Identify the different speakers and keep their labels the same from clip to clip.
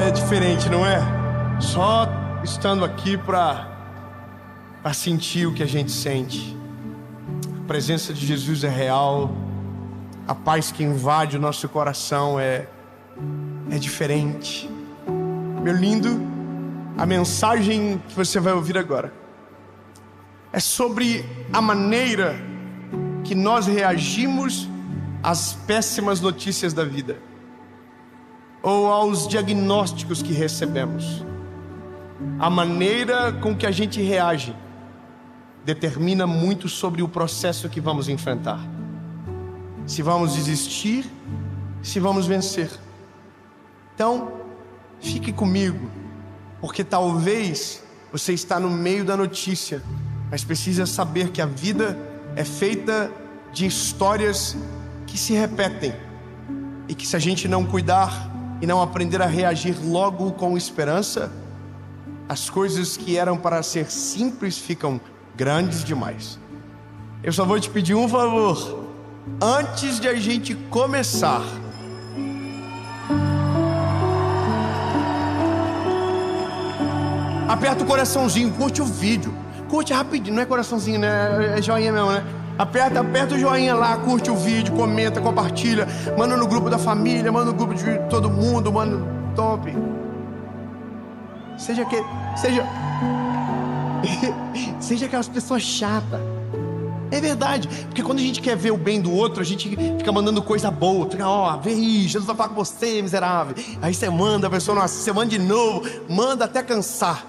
Speaker 1: É diferente, não é? Só estando aqui para sentir o que a gente sente. A presença de Jesus é real. A paz que invade o nosso coração é diferente. Meu lindo, a mensagem que você vai ouvir agora é sobre a maneira que nós reagimos às péssimas notícias da vida, ou aos diagnósticos que recebemos. A maneira com que a gente reage determina muito sobre o processo que vamos enfrentar. Se vamos desistir, se vamos vencer. Então, fique comigo, porque talvez você está no meio da notícia, mas precisa saber que a vida é feita de histórias que se repetem, e que se a gente não cuidar e não aprender a reagir logo com esperança, as coisas que eram para ser simples ficam grandes demais. Eu só vou te pedir um favor, antes de a gente começar. Aperta o coraçãozinho, curte o vídeo. Curte rapidinho, não é coraçãozinho, né? É joinha mesmo, né? Aperta o joinha lá, curte o vídeo, comenta, compartilha. Manda no grupo da família, manda no grupo de todo mundo, manda top. Seja aquelas pessoas chatas. É verdade, porque quando a gente quer ver o bem do outro, a gente fica mandando coisa boa. Fica, vê aí, Jesus vai falar com você, miserável. Aí você manda, a pessoa não assiste, você manda de novo, manda até cansar.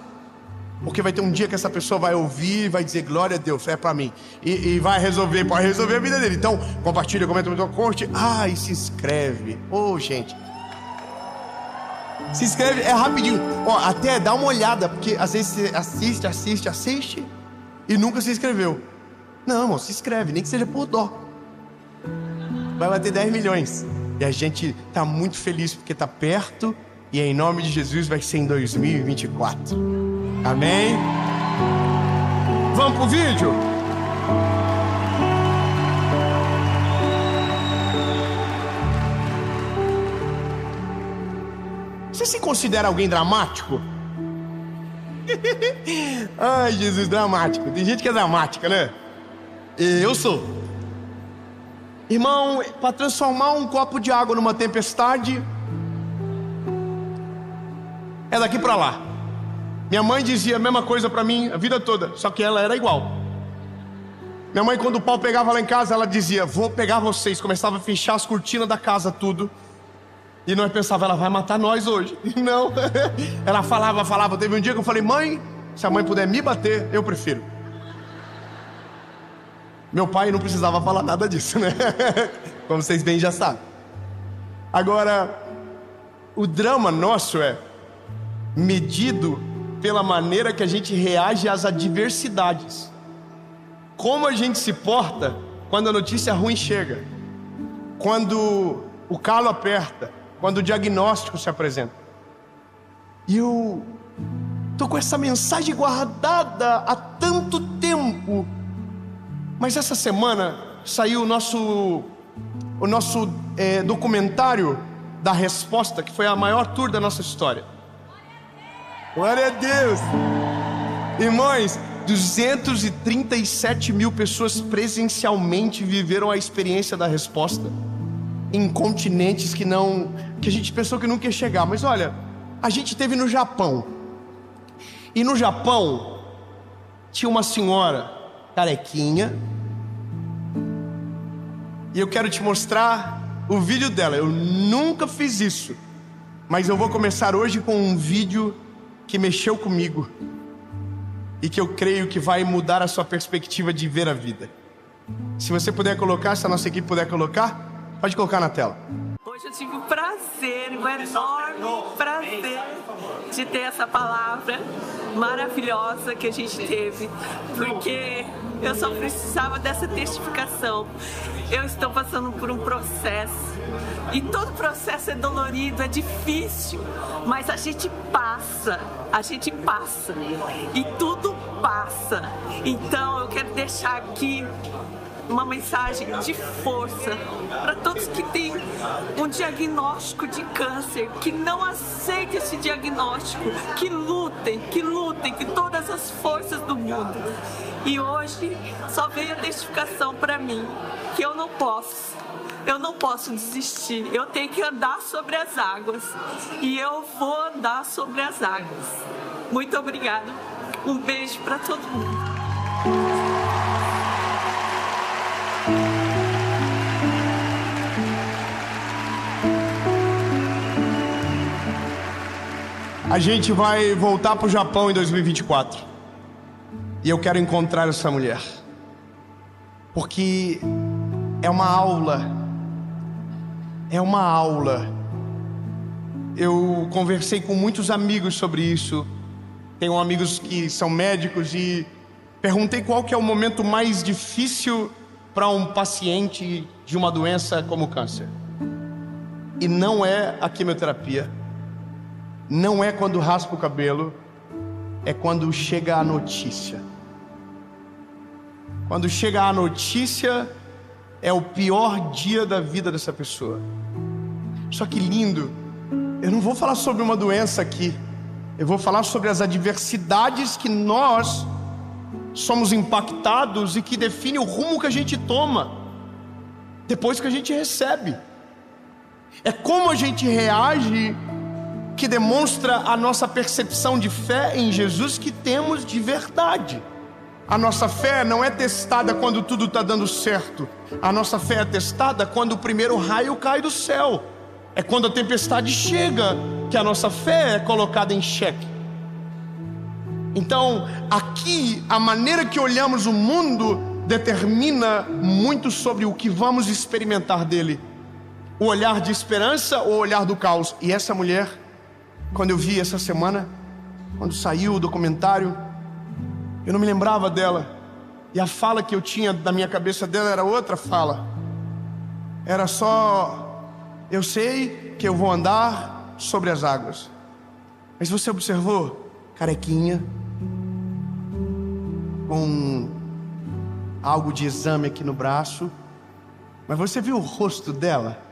Speaker 1: Porque vai ter um dia que essa pessoa vai ouvir e vai dizer, glória a Deus, é pra mim. E vai resolver, pode resolver a vida dele. Então, compartilha, comenta, curte. E se inscreve. Gente. Se inscreve, é rapidinho. Até dá uma olhada, porque às vezes você assiste e nunca se inscreveu. Não, irmão, se inscreve, nem que seja por dó. Vai bater 10 milhões. E a gente tá muito feliz porque tá perto. E em nome de Jesus vai ser em 2024. Amém? Vamos pro vídeo? Você se considera alguém dramático? Ai, Jesus, dramático. Tem gente que é dramática, né? Eu sou. Irmão, para transformar um copo de água numa tempestade, é daqui para lá. Minha mãe dizia a mesma coisa para mim a vida toda, só que ela era igual. Minha mãe, quando o pau pegava lá em casa, ela dizia, vou pegar vocês. Começava a fechar as cortinas da casa, tudo. E nós pensávamos, ela vai matar nós hoje. Não, ela falava. Teve um dia que eu falei, mãe, se a mãe puder me bater, eu prefiro. Meu pai não precisava falar nada disso, né? Como vocês bem já sabem. Agora, o drama nosso é medido pela maneira que a gente reage às adversidades. Como a gente se porta quando a notícia ruim chega, quando o calo aperta, quando o diagnóstico se apresenta. E eu tô com essa mensagem guardada há tanto tempo, mas essa semana saiu o nosso documentário da Resposta, que foi a maior tour da nossa história. Glória a Deus! Irmãos, 237 mil pessoas presencialmente viveram a experiência da Resposta em continentes que a gente pensou que nunca ia chegar. Mas olha, a gente esteve no Japão, e no Japão tinha uma senhora carequinha, e eu quero te mostrar o vídeo dela. Eu nunca fiz isso, mas eu vou começar hoje com um vídeo que mexeu comigo e que eu creio que vai mudar a sua perspectiva de ver a vida. Se você puder colocar, se a nossa equipe puder colocar, pode colocar na tela.
Speaker 2: Hoje eu tive o prazer, um enorme prazer de ter essa palavra maravilhosa que a gente teve, porque eu só precisava dessa testificação. Eu estou passando por um processo, e todo processo é dolorido, é difícil, mas a gente passa, e tudo passa. Então eu quero deixar aqui uma mensagem de força para todos que têm um diagnóstico de câncer, que não aceitem esse diagnóstico, que lutem com todas as forças do mundo. E hoje só veio a testificação para mim que eu não posso desistir, eu tenho que andar sobre as águas, e eu vou andar sobre as águas. Muito obrigada, um beijo para todo mundo.
Speaker 1: A gente vai voltar para o Japão em 2024. E eu quero encontrar essa mulher. Porque é uma aula. É uma aula. Eu conversei com muitos amigos sobre isso. Tenho amigos que são médicos e perguntei qual que é o momento mais difícil para um paciente de uma doença como o câncer. E não é a quimioterapia. Não é quando raspa o cabelo, é quando chega a notícia. Quando chega a notícia, é o pior dia da vida dessa pessoa. Só que lindo, eu não vou falar sobre uma doença aqui. Eu vou falar sobre as adversidades que nós somos impactados e que define o rumo que a gente toma depois que a gente recebe. É como a gente reage que demonstra a nossa percepção de fé em Jesus que temos de verdade. A nossa fé não é testada quando tudo está dando certo. A nossa fé é testada quando o primeiro raio cai do céu. É quando a tempestade chega que a nossa fé é colocada em xeque. Então, aqui, a maneira que olhamos o mundo determina muito sobre o que vamos experimentar dele. O olhar de esperança ou o olhar do caos. E essa mulher, quando eu vi essa semana, quando saiu o documentário, eu não me lembrava dela. E a fala que eu tinha na minha cabeça dela era outra fala. Era só: eu sei que eu vou andar sobre as águas. Mas você observou? Carequinha, com algo de exame aqui no braço. Mas você viu o rosto dela?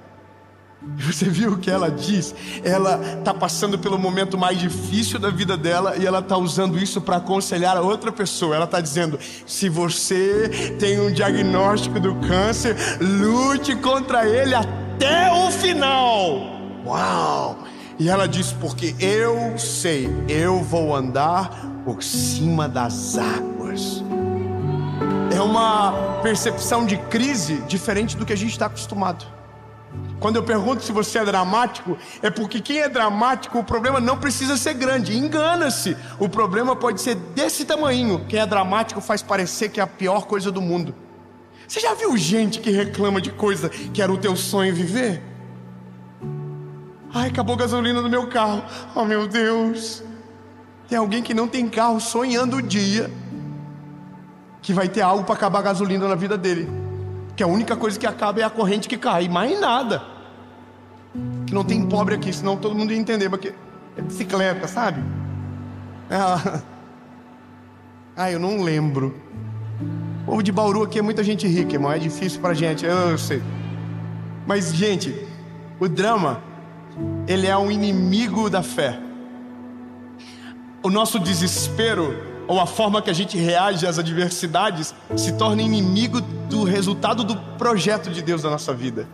Speaker 1: Você viu o que ela diz? Ela está passando pelo momento mais difícil da vida dela e ela está usando isso para aconselhar a outra pessoa. Ela está dizendo: se você tem um diagnóstico do câncer, lute contra ele até o final. Uau! E ela diz: porque eu sei, eu vou andar por cima das águas. É uma percepção de crise diferente do que a gente está acostumado. Quando eu pergunto se você é dramático, é porque quem é dramático, o problema não precisa ser grande. Engana-se, o problema pode ser desse tamanho. Quem é dramático faz parecer que é a pior coisa do mundo. Você já viu gente que reclama de coisa que era o teu sonho viver? Ai, acabou a gasolina do meu carro. Oh meu Deus. Tem alguém que não tem carro sonhando o dia que vai ter algo para acabar a gasolina na vida dele. Que a única coisa que acaba é a corrente que cai, mais nada. Que não tem pobre aqui, senão todo mundo ia entender, porque é bicicleta, sabe? Eu não lembro. O povo de Bauru aqui é muita gente rica, irmão, é difícil pra gente, eu sei. Mas, gente, o drama, ele é um inimigo da fé. O nosso desespero, ou a forma que a gente reage às adversidades, se torna inimigo do resultado do projeto de Deus na nossa vida.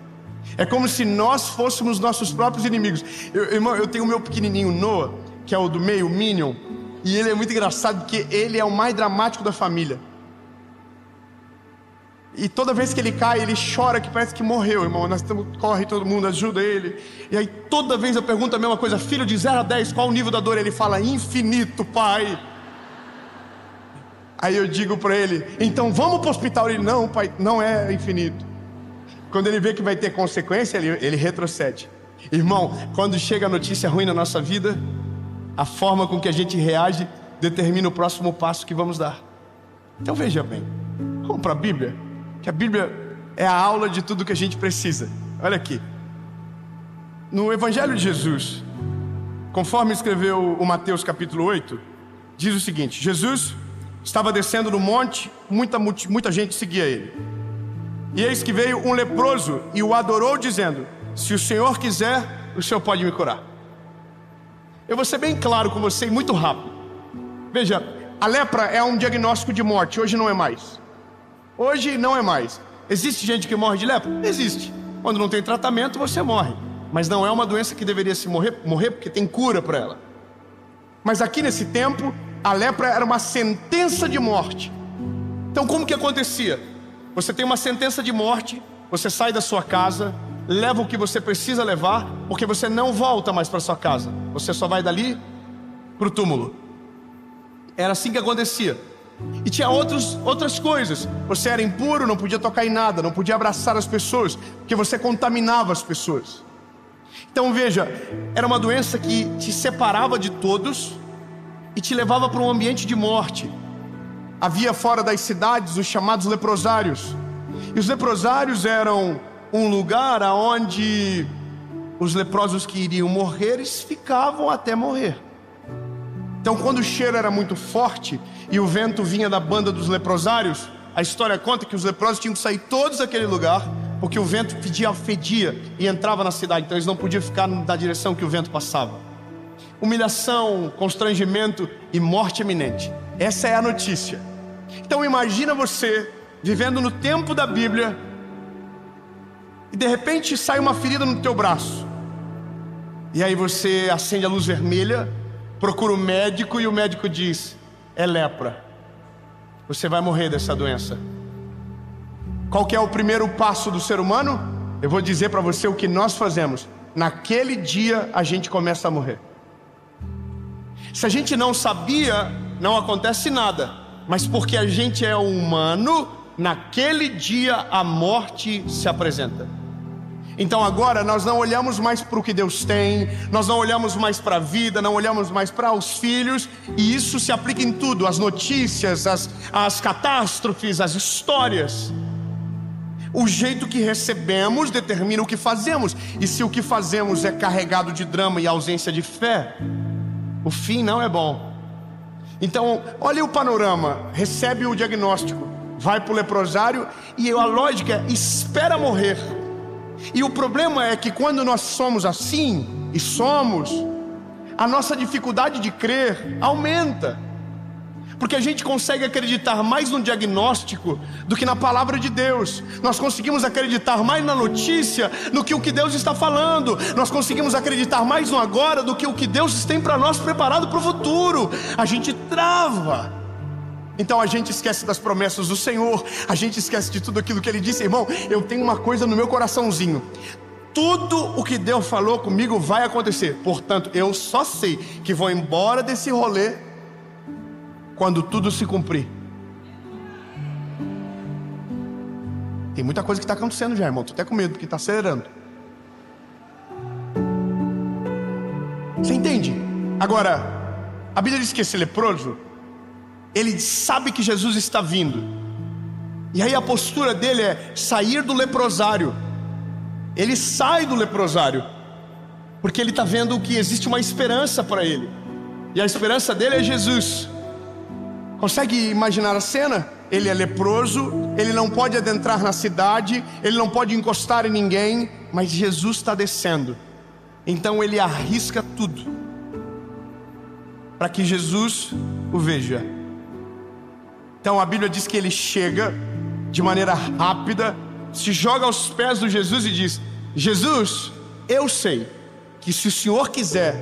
Speaker 1: É como se nós fôssemos nossos próprios inimigos. Irmão, eu tenho o meu pequenininho Noah, que é o do meio, o Minion, e ele é muito engraçado porque ele é o mais dramático da família. E toda vez que ele cai, ele chora que parece que morreu, irmão. Corre todo mundo, ajuda ele. E aí toda vez eu pergunto a mesma coisa: filho, de 0 a 10, qual o nível da dor? Ele fala: infinito, pai. Aí eu digo para ele: então vamos para o hospital. Ele: não, pai, não é infinito. Quando ele vê que vai ter consequência, ele retrocede. Irmão, quando chega a notícia ruim na nossa vida, a forma com que a gente reage determina o próximo passo que vamos dar. Então veja bem, vamos para a Bíblia, que a Bíblia é a aula de tudo que a gente precisa. Olha aqui, no Evangelho de Jesus, conforme escreveu o Mateus capítulo 8, diz o seguinte: Jesus estava descendo no monte, muita gente seguia ele. E eis que veio um leproso e o adorou, dizendo: se o Senhor quiser, o Senhor pode me curar. Eu vou ser bem claro com você e muito rápido. Veja, a lepra é um diagnóstico de morte. Hoje não é mais. Hoje não é mais. Existe gente que morre de lepra? Existe. Quando não tem tratamento, você morre. Mas não é uma doença que deveria se morrer porque tem cura para ela. Mas aqui nesse tempo, a lepra era uma sentença de morte. Então como que acontecia? Você tem uma sentença de morte, você sai da sua casa, leva o que você precisa levar, porque você não volta mais para sua casa. Você só vai dali para o túmulo. Era assim que acontecia. E tinha outras coisas. Você era impuro, não podia tocar em nada, não podia abraçar as pessoas, porque você contaminava as pessoas. Então veja, era uma doença que te separava de todos e te levava para um ambiente de morte. Havia fora das cidades os chamados leprosários. E os leprosários eram um lugar onde os leprosos que iriam morrer, eles ficavam até morrer. Então quando o cheiro era muito forte e o vento vinha da banda dos leprosários, a história conta que os leprosos tinham que sair todos daquele lugar, porque o vento fedia e entrava na cidade. Então eles não podiam ficar na direção que o vento passava. Humilhação, constrangimento e morte iminente. Essa é a notícia. Então imagina você vivendo no tempo da Bíblia e de repente sai uma ferida no teu braço. E aí você acende a luz vermelha, procura o médico e o médico diz: é lepra. Você vai morrer dessa doença. Qual que é o primeiro passo do ser humano? Eu vou dizer para você o que nós fazemos. Naquele dia a gente começa a morrer. Se a gente não sabia, não acontece nada. Mas porque a gente é humano, naquele dia a morte se apresenta. Então agora nós não olhamos mais para o que Deus tem, nós não olhamos mais para a vida, não olhamos mais para os filhos. E isso se aplica em tudo, as notícias, as catástrofes, as histórias. O jeito que recebemos determina o que fazemos. E se o que fazemos é carregado de drama e ausência de fé, o fim não é bom. Então, olha o panorama, recebe o diagnóstico, vai para o leprosário e a lógica é: espera morrer. E o problema é que quando nós somos assim, e somos, a nossa dificuldade de crer aumenta. Porque a gente consegue acreditar mais no diagnóstico do que na palavra de Deus. Nós conseguimos acreditar mais na notícia do que o que Deus está falando. Nós conseguimos acreditar mais no agora do que o que Deus tem para nós preparado para o futuro. A gente trava. Então a gente esquece das promessas do Senhor. A gente esquece de tudo aquilo que Ele disse. Irmão, eu tenho uma coisa no meu coraçãozinho: tudo o que Deus falou comigo vai acontecer. Portanto, eu só sei que vou embora desse rolê quando tudo se cumprir. Tem muita coisa que está acontecendo já, irmão. Estou até com medo porque está acelerando. Você entende? Agora, a Bíblia diz que esse leproso, ele sabe que Jesus está vindo. E aí a postura dele é sair do leprosário. Ele sai do leprosário porque ele está vendo que existe uma esperança para ele. E a esperança dele é Jesus. Consegue imaginar a cena? Ele é leproso, ele não pode adentrar na cidade, ele não pode encostar em ninguém, mas Jesus está descendo. Então ele arrisca tudo para que Jesus o veja. Então a Bíblia diz que ele chega de maneira rápida, se joga aos pés de Jesus e diz: Jesus, eu sei que se o Senhor quiser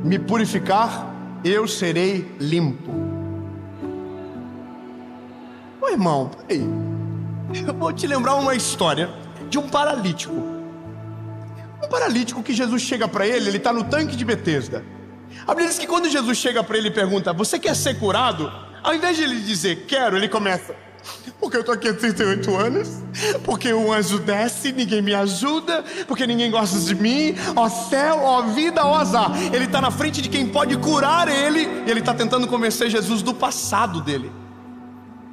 Speaker 1: me purificar, eu serei limpo. Ô irmão, peraí, eu vou te lembrar uma história de um paralítico. Um paralítico que Jesus chega para ele, ele está no tanque de Betesda. A Bíblia diz que quando Jesus chega para ele e pergunta: você quer ser curado? Ao invés de ele dizer quero, ele começa: porque eu estou aqui há 38 anos, porque o anjo desce, ninguém me ajuda, porque ninguém gosta de mim, ó céu, ó vida, ó azar. Ele está na frente de quem pode curar ele, e ele está tentando convencer Jesus do passado dele.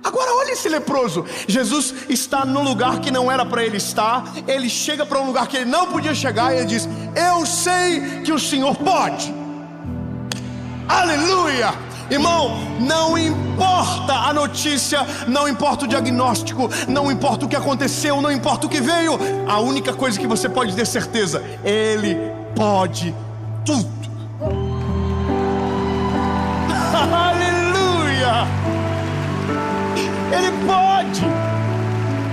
Speaker 1: Agora olha esse leproso. Jesus está no lugar que não era para ele estar. Ele chega para um lugar que ele não podia chegar e ele diz: eu sei que o Senhor pode. Aleluia! Irmão, não importa a notícia, não importa o diagnóstico, não importa o que aconteceu, não importa o que veio, a única coisa que você pode ter certeza, Ele pode tudo. Aleluia! Ele pode.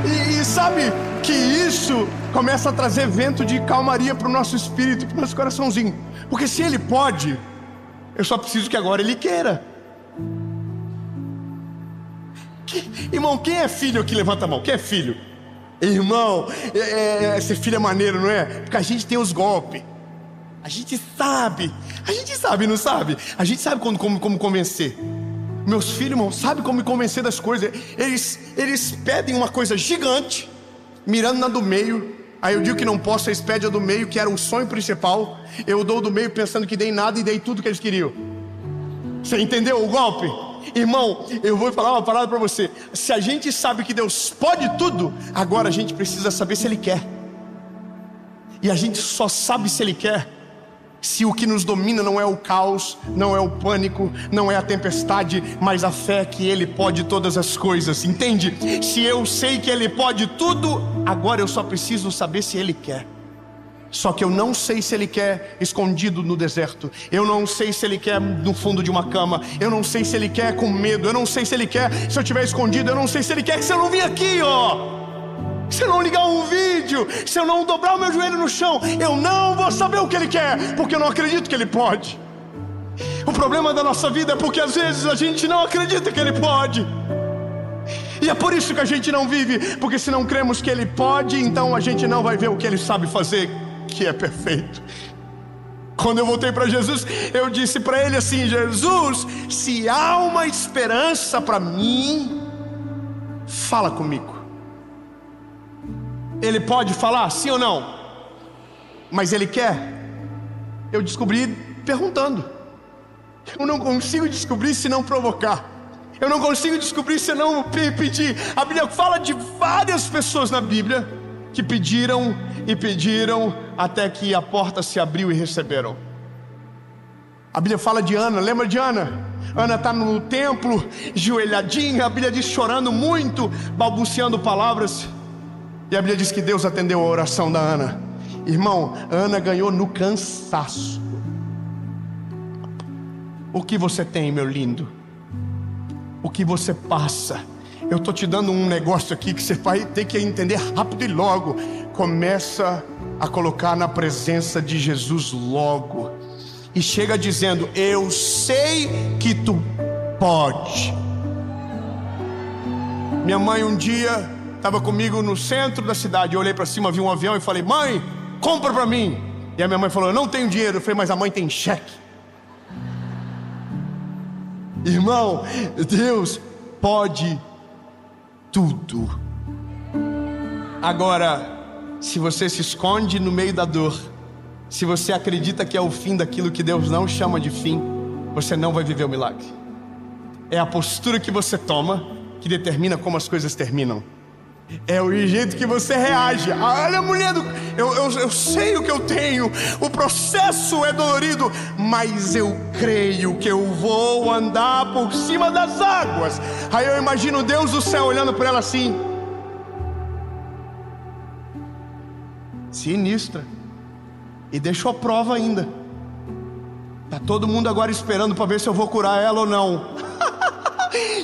Speaker 1: E sabe que isso começa a trazer vento de calmaria para o nosso espírito, para o nosso coraçãozinho. Porque se Ele pode, eu só preciso que agora Ele queira. Irmão, quem é filho aqui? Levanta a mão. Quem é filho? Irmão, ser filho é maneiro, não é? Porque a gente tem os golpes. A gente sabe, não sabe? A gente sabe como convencer. Meus filhos, irmão, sabem como me convencer das coisas. Eles pedem uma coisa gigante, mirando na do meio. Aí eu digo que não posso, eles pedem a do meio, que era o sonho principal. Eu dou do meio pensando que dei nada e dei tudo que eles queriam. Você entendeu o golpe? Irmão, eu vou falar uma parada para você. Se a gente sabe que Deus pode tudo, agora a gente precisa saber se Ele quer. E a gente só sabe se Ele quer se o que nos domina não é o caos, não é o pânico, não é a tempestade, mas a fé que Ele pode todas as coisas, entende? Se eu sei que Ele pode tudo, agora eu só preciso saber se Ele quer. Só que eu não sei se Ele quer escondido no deserto, eu não sei se Ele quer no fundo de uma cama, eu não sei se Ele quer com medo, eu não sei se Ele quer se eu estiver escondido, eu não sei se Ele quer que se eu não vir aqui, se eu não ligar um vídeo, se eu não dobrar o meu joelho no chão, eu não vou saber o que Ele quer, porque eu não acredito que Ele pode. O problema da nossa vida é porque às vezes a gente não acredita que Ele pode. E é por isso que a gente não vive, porque se não cremos que Ele pode, então a gente não vai ver o que Ele sabe fazer, que é perfeito. Quando eu voltei para Jesus, eu disse para Ele assim: Jesus, se há uma esperança para mim, fala comigo. Ele pode falar, sim ou não? Mas Ele quer? Eu descobri perguntando. Eu não consigo descobrir se não provocar. Eu não consigo descobrir se não pedir. A Bíblia fala de várias pessoas na Bíblia que pediram e pediram até que a porta se abriu e receberam. A Bíblia fala de Ana, lembra de Ana? Ana está no templo, joelhadinha, a Bíblia diz chorando muito, balbuciando palavras. E a Bíblia diz que Deus atendeu a oração da Ana. Irmão, Ana ganhou no cansaço. O que você tem, meu lindo? O que você passa? Eu estou te dando um negócio aqui que você vai ter que entender rápido e logo. Começa a colocar na presença de Jesus logo. E chega dizendo: eu sei que tu pode. Minha mãe um dia estava comigo no centro da cidade. Eu olhei para cima, vi um avião e falei: mãe, compra para mim. E a minha mãe falou: eu não tenho dinheiro. Eu falei: mas a mãe tem cheque. Irmão, Deus pode tudo. Agora, se você se esconde no meio da dor, se você acredita que é o fim daquilo que Deus não chama de fim, você não vai viver o milagre. É a postura que você toma que determina como as coisas terminam. É o jeito que você reage. Olha, mulher, eu sei o que eu tenho. O processo é dolorido, mas eu creio que eu vou andar por cima das águas. Aí eu imagino Deus do céu olhando para ela assim: sinistra. E deixou a prova ainda. Tá todo mundo agora esperando para ver se eu vou curar ela ou não.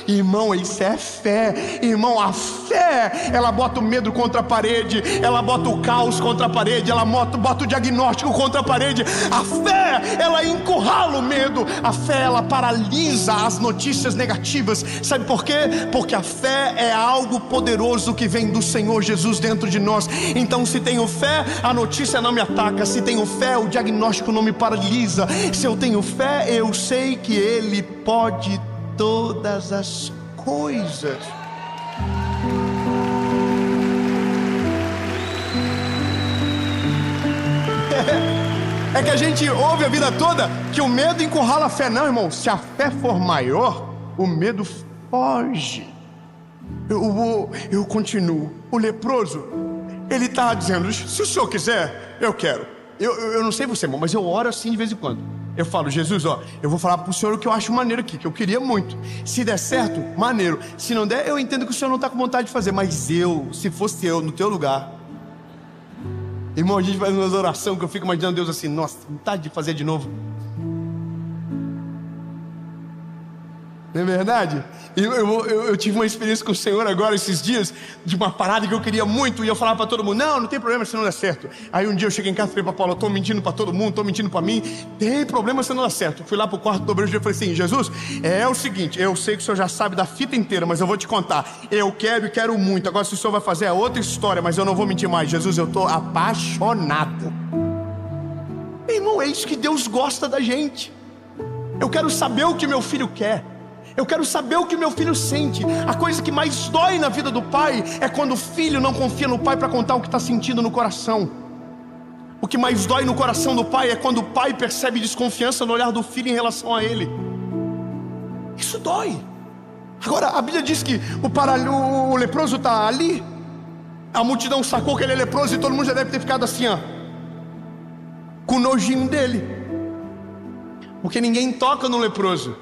Speaker 1: Irmão, isso é fé. Irmão, a fé, ela bota o medo contra a parede, ela bota o caos contra a parede, ela bota o diagnóstico contra a parede. A fé, ela encurrala o medo. A fé, ela paralisa as notícias negativas. Sabe por quê? Porque a fé é algo poderoso que vem do Senhor Jesus dentro de nós. Então, se tenho fé, a notícia não me ataca. Se tenho fé, o diagnóstico não me paralisa. Se eu tenho fé, eu sei que Ele pode todas as coisas. É que a gente ouve a vida toda que o medo encurrala a fé. Não, irmão, se a fé for maior, o medo foge. Eu continuo. O leproso, ele está dizendo: se o senhor quiser, eu quero. Eu não sei você, irmão, mas eu oro assim de vez em quando. Eu falo: Jesus, ó, eu vou falar pro senhor o que eu acho maneiro aqui, que eu queria muito. Se der certo, maneiro. Se não der, eu entendo que o senhor não está com vontade de fazer. Mas eu, se fosse eu no teu lugar, irmão, a gente faz umas orações que eu fico imaginando Deus assim: nossa, vontade de fazer de novo. Não é verdade? Eu tive uma experiência com o Senhor agora, esses dias, de uma parada que eu queria muito, e eu falava para todo mundo: não tem problema se não der certo. Aí um dia eu cheguei em casa e falei para Paulo: eu estou mentindo para todo mundo, estou mentindo para mim, tem problema se não der certo. Fui lá para o quarto do obreiro e falei assim: Jesus, é o seguinte, eu sei que o senhor já sabe da fita inteira, mas eu vou te contar, eu quero e quero muito. Agora se o senhor vai fazer é outra história, mas eu não vou mentir mais. Jesus, eu estou apaixonado. Irmão, é isso que Deus gosta da gente. Eu quero saber o que meu filho quer. Eu quero saber o que meu filho sente. A coisa que mais dói na vida do pai é quando o filho não confia no pai para contar o que está sentindo no coração. O que mais dói no coração do pai é quando o pai percebe desconfiança no olhar do filho em relação a ele. Isso dói. Agora, a Bíblia diz que o leproso está ali. A multidão sacou que ele é leproso e todo mundo já deve ter ficado assim, ó, com nojinho dele, porque ninguém toca no leproso.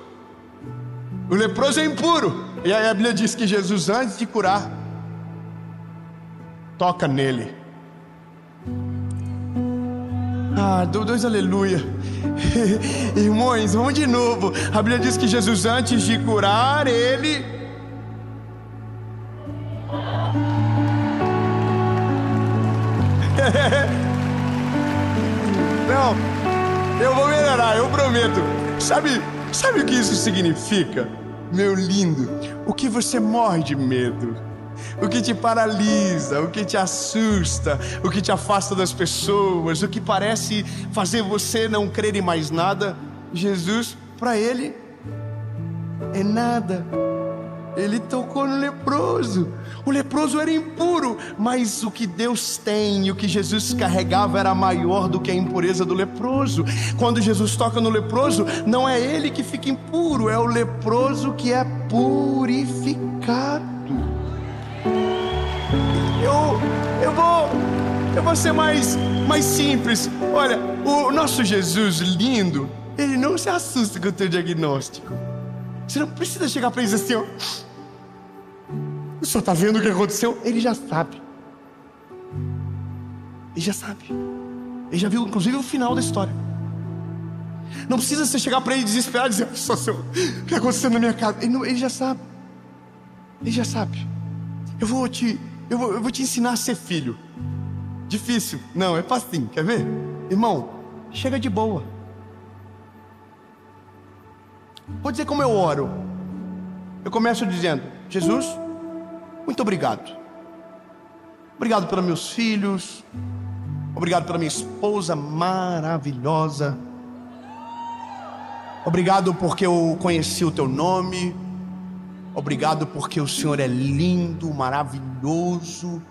Speaker 1: O leproso é impuro. E aí a Bíblia diz que Jesus, antes de curar, toca nele. Dois aleluia. Irmãos, vamos de novo. A Bíblia diz que Jesus, antes de curar, ele... Não, eu vou melhorar, eu prometo. Sabe o que isso significa? Meu lindo, o que você morre de medo, o que te paralisa, o que te assusta, o que te afasta das pessoas, o que parece fazer você não crer em mais nada, Jesus, para ele, é nada. Ele tocou no leproso. O leproso era impuro, mas o que Deus tem e o que Jesus carregava era maior do que a impureza do leproso. Quando Jesus toca no leproso, não é ele que fica impuro, é o leproso que é purificado. Eu vou ser mais simples. Olha, o nosso Jesus lindo, ele não se assusta com o teu diagnóstico. Você não precisa chegar para ele e dizer assim, ó, o senhor está vendo o que aconteceu? Ele já sabe. Ele já sabe. Ele já viu inclusive o final da história. Não precisa você chegar para ele desesperado e dizer: só senhor, o que está acontecendo na minha casa? Ele já sabe. Ele já sabe. Eu vou te ensinar a ser filho. Difícil? Não, é facinho. Quer ver? Irmão, chega de boa. Vou dizer como eu oro. Eu começo dizendo: Jesus, muito obrigado. Obrigado pelos meus filhos. Obrigado pela minha esposa maravilhosa. Obrigado porque eu conheci o teu nome. Obrigado porque o Senhor é lindo, maravilhoso.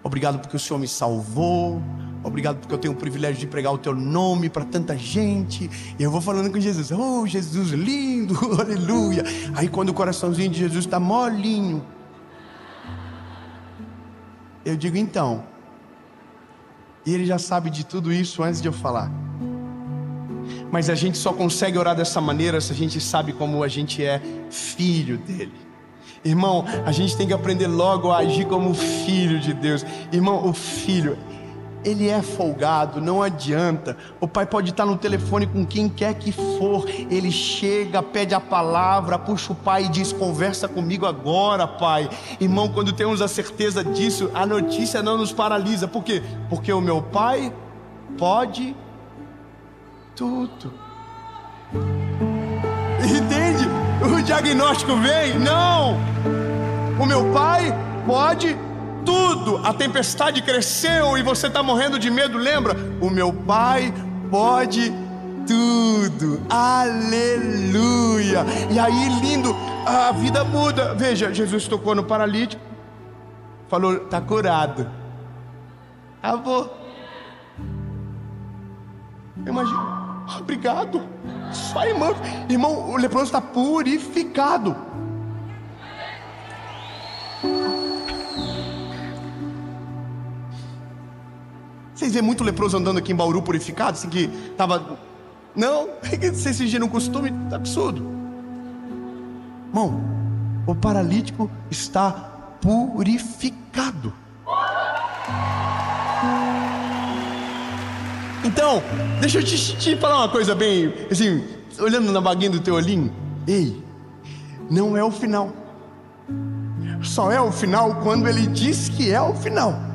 Speaker 1: Obrigado porque o Senhor me salvou. Obrigado porque eu tenho o privilégio de pregar o teu nome para tanta gente. E eu vou falando com Jesus: oh Jesus lindo, aleluia. Aí quando o coraçãozinho de Jesus está molinho, eu digo: então. E ele já sabe de tudo isso antes de eu falar. Mas a gente só consegue orar dessa maneira se a gente sabe como a gente é filho dele. Irmão, a gente tem que aprender logo a agir como filho de Deus. Irmão, o filho, ele é folgado, não adianta. O pai pode estar no telefone com quem quer que for. Ele chega, pede a palavra, puxa o pai e diz: conversa comigo agora, pai. Irmão, quando temos a certeza disso, a notícia não nos paralisa. Por quê? Porque o meu pai pode tudo. Entende? O diagnóstico vem? Não! O meu pai pode tudo. A tempestade cresceu e você está morrendo de medo, lembra? O meu pai pode tudo. Aleluia! E aí, lindo, a vida muda. Veja, Jesus tocou no paralítico, falou: está curado. Acabou. Imagina. Obrigado. Só irmão, o leproso está purificado. Vocês veem muito leproso andando aqui em Bauru purificado, assim, que estava Não, vocês fingiram um costume absurdo. Irmão, o paralítico está purificado. Então, deixa eu te falar uma coisa bem, assim, olhando na baguinha do teu olhinho. Ei, não é o final. Só é o final quando ele diz que é o final.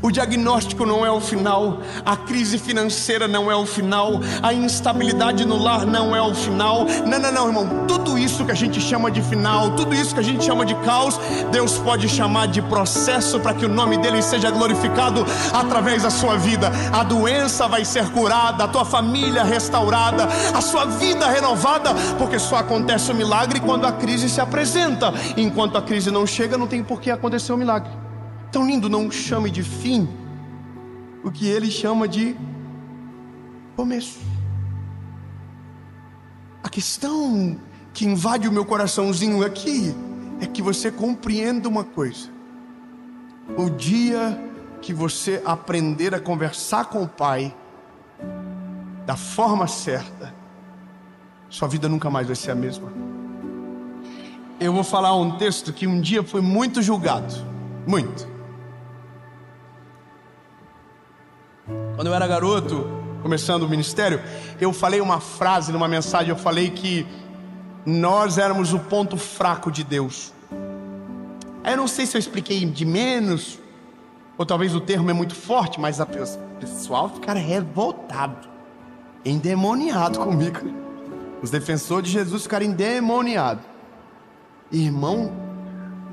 Speaker 1: O diagnóstico não é o final, a crise financeira não é o final, a instabilidade no lar não é o final. Não, irmão, tudo isso que a gente chama de final, tudo isso que a gente chama de caos, Deus pode chamar de processo para que o nome dele seja glorificado através da sua vida. A doença vai ser curada, a tua família restaurada, a sua vida renovada, porque só acontece o milagre quando a crise se apresenta. Enquanto a crise não chega, não tem por que acontecer o milagre. Então, lindo, não chame de fim o que ele chama de começo. A questão que invade o meu coraçãozinho aqui é que você compreenda uma coisa: o dia que você aprender a conversar com o Pai da forma certa, sua vida nunca mais vai ser a mesma. Eu vou falar um texto que um dia foi muito julgado, muito. Quando eu era garoto, começando o ministério, eu falei uma frase numa mensagem. Eu falei que nós éramos o ponto fraco de Deus. Aí eu não sei se eu expliquei de menos, ou talvez o termo é muito forte, mas o pessoal ficaram revoltado, endemoniado comigo. Os defensores de Jesus ficaram endemoniados. Irmão,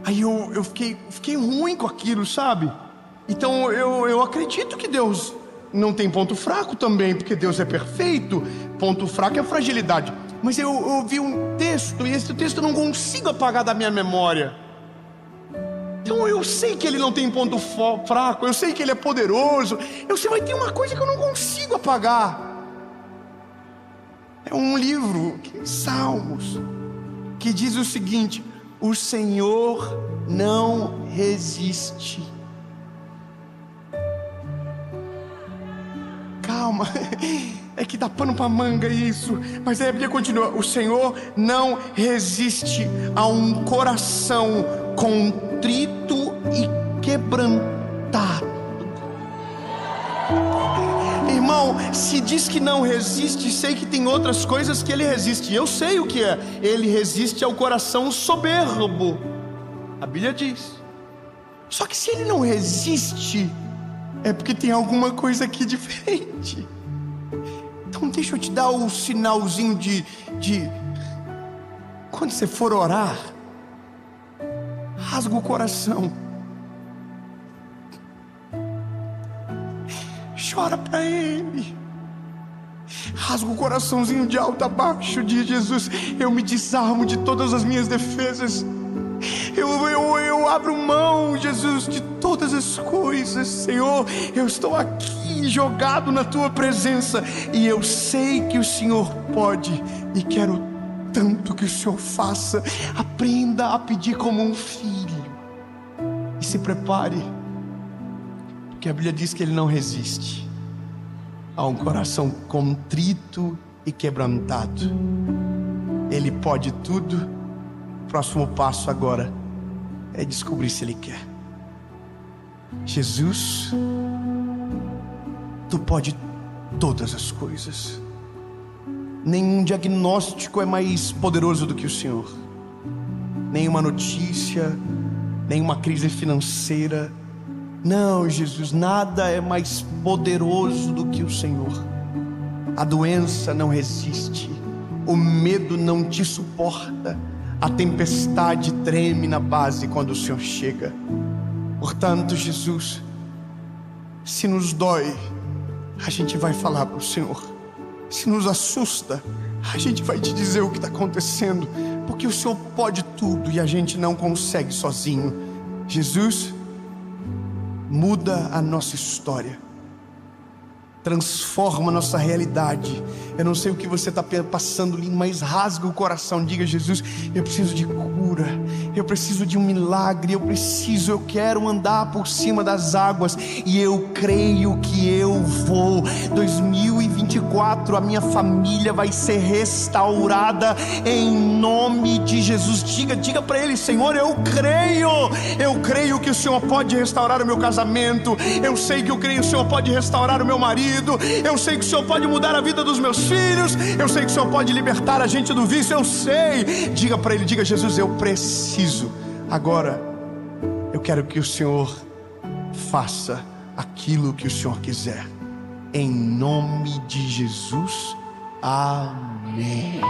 Speaker 1: aí eu fiquei ruim com aquilo, sabe? Então eu acredito que Deus não tem ponto fraco também, porque Deus é perfeito. Ponto fraco é fragilidade. Mas eu ouvi um texto, e esse texto eu não consigo apagar da minha memória. Então eu sei que ele não tem ponto fraco, eu sei que ele é poderoso, eu sei, mas tem uma coisa que eu não consigo apagar. É um livro, Salmos, que diz o seguinte: o Senhor não resiste. Calma, é que dá pano pra manga isso. Mas aí a Bíblia continua: o Senhor não resiste a um coração contrito e quebrantado. Irmão, se diz que não resiste, sei que tem outras coisas que ele resiste. Eu sei o que é. Ele resiste ao coração soberbo, a Bíblia diz. Só que se ele não resiste, é porque tem alguma coisa aqui diferente. Então deixa eu te dar o sinalzinho de quando você for orar, rasga o coração, chora para ele, rasga o coraçãozinho de alto a baixo. Diz: Jesus, eu me desarmo de todas as minhas defesas, eu abro mão, Jesus, de todas as coisas. Senhor, eu estou aqui jogado na tua presença, e eu sei que o Senhor pode, e quero tanto que o Senhor faça. Aprenda a pedir como um filho, e se prepare, porque a Bíblia diz que ele não resiste a um coração contrito e quebrantado. Ele pode tudo. O próximo passo agora é descobrir se ele quer. Jesus, tu pode todas as coisas. Nenhum diagnóstico é mais poderoso do que o Senhor. Nenhuma notícia, nenhuma crise financeira. Não, Jesus, nada é mais poderoso do que o Senhor. A doença não resiste, o medo não te suporta, a tempestade treme na base quando o Senhor chega. Portanto, Jesus, se nos dói, a gente vai falar para o Senhor. Se nos assusta, a gente vai te dizer o que está acontecendo, porque o Senhor pode tudo e a gente não consegue sozinho. Jesus, muda a nossa história, transforma a nossa realidade. Eu não sei o que você está passando, mas rasga o coração. Diga: Jesus, eu preciso de cura, eu preciso de um milagre, eu quero andar por cima das águas, e eu creio que eu vou. 2024 4, a minha família vai ser restaurada em nome de Jesus. Diga para Ele: Senhor, eu creio que o Senhor pode restaurar o meu casamento, eu sei que eu creio que o Senhor pode restaurar o meu marido, eu sei que o Senhor pode mudar a vida dos meus filhos, eu sei que o Senhor pode libertar a gente do vício, eu sei. Diga para Ele, diga: Jesus, eu preciso. Agora eu quero que o Senhor faça aquilo que o Senhor quiser, em nome de Jesus, amém.